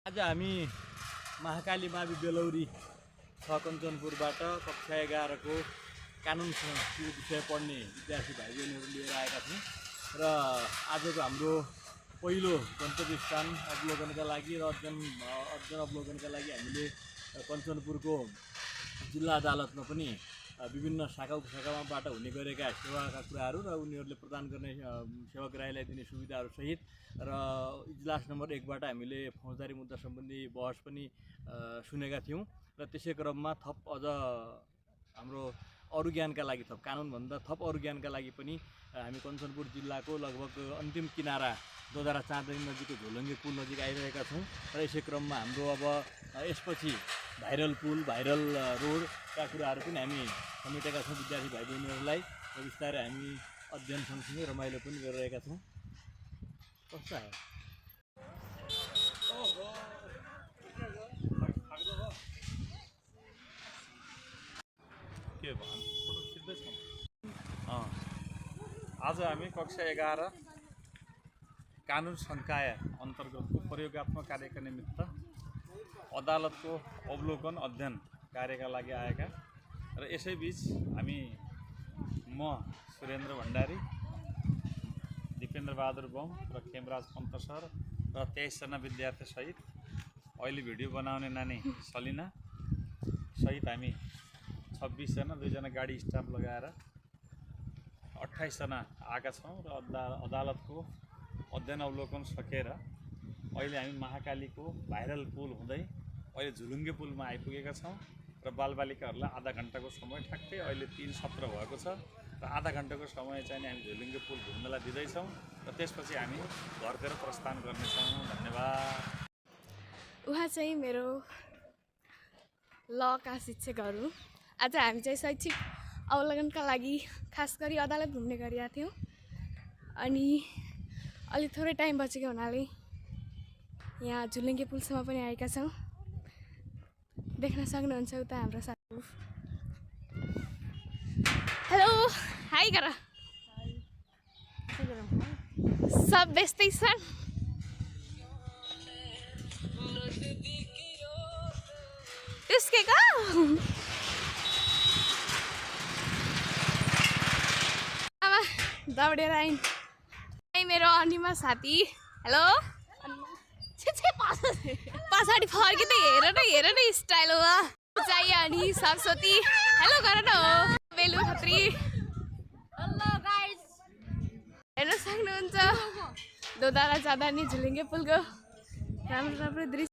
आज हामी महाकाली मावि बेलौरी कञ्चनपुरबाट कक्षा 11 को कानुन विषय पढ्ने विद्यार्थी भाइ बहिनीहरू लिएर आएका छौँ र आजको हाम्रो पहिलो गन्तव्य स्थान अवलोकनका लागि र अध्ययन अवलोकनका लागि हामीले कञ्चनपुरको जिल्ला अदालतमा पनि विभिन्न शाखा उपशाखाबाट हुने गरेका सेवाका कुराहरू र उनीहरूले प्रदान गर्ने सेवाग्राहीलाई दिने सुविधाहरू सहित र इजलास नम्बर 1 बाट हामीले फौजदारी मुद्दा सम्बन्धी बहस पनि सुनेका थियौँ र त्यसै क्रममा थप अझ हाम्रो अरु ज्ञानका लागि थप कानुनभन्दा थप अरु ज्ञानका लागि पनि हामी कञ्चनपुर जिल्लाको लगभग अन्तिम किनारा दोधारा चाँदनी नजिकको झोलुङ्गे पुल नजिक आइरहेका छौँ र यसै क्रममा हाम्रो अब यसपछि भाइरल पुल भाइरल रोडका कुराहरू पनि हामी समेटेका छौँ विद्यार्थी भाइ बहिनीहरूलाई र बिस्तारै हामी अध्ययन सँगसँगै रमाइलो पनि गरिरहेका छौँ। कस्तो आयो के भयो आज हामी कक्षा 11 कानुन संकाय अन्तर्गतको प्रयोगात्मक कार्यका निमित्त अदालतको अवलोकन अध्ययन कार्यका लागि आएका र यसैबीच हामी म सुरेन्द्र भण्डारी, दिपेन्द्र बहादुर बम र खेमराज पन्त सर र 23 जना विद्यार्थी सहित अहिले भिडियो बनाउने नानी सलिना सहित हामी 26 जना 2 जना गाडी स्टाफ लगाएर 28 जना आएका छौँ र अदालतको अध्ययन अवलोकन सकेर अहिले हामी महाकालीको भाइरल पुल हुँदै अहिले झुलुङ्गे पुलमा आइपुगेका छौँ र बालबालिकाहरूलाई आधा घण्टाको समय ठ्याक्कै अहिले 3:17 भएको छ र आधा घण्टाको समय चाहिँ हामी झुलुङ्गे पुल घुम्नलाई दिँदैछौँ र त्यसपछि हामी घरतिर प्रस्थान गर्नेछौँ। धन्यवाद। उहाँ चाहिँ मेरो लका शिक्षकहरू। आज हामी चाहिँ शैक्षिक अवलोकनका लागि खास गरी अदालत घुम्ने गरिरहेका थियौँ अनि अलि थोरै टाइम बचेको हुनाले यहाँ झुलुङ्गे पुलसम्म पनि आएका छौँ। देख्न सक्नुहुन्छ उता हाम्रो साथी। हेलो हाई गर। सब बेच्दै छन्। त्यसकेको आमा दौडेर आइन्। मेरो अनिमा साथी। हेलो पछाडि फर्किँदै हेर न स्टाइल हो चाहियो अनि सरस्वती। हेलो गर न हो बेलु खत्री। हेलो गाइस हेर्न सक्नुहुन्छ दोधारा चाँदनी झुलुङ्गे पुलको राम्रो राम्रो दृश्य।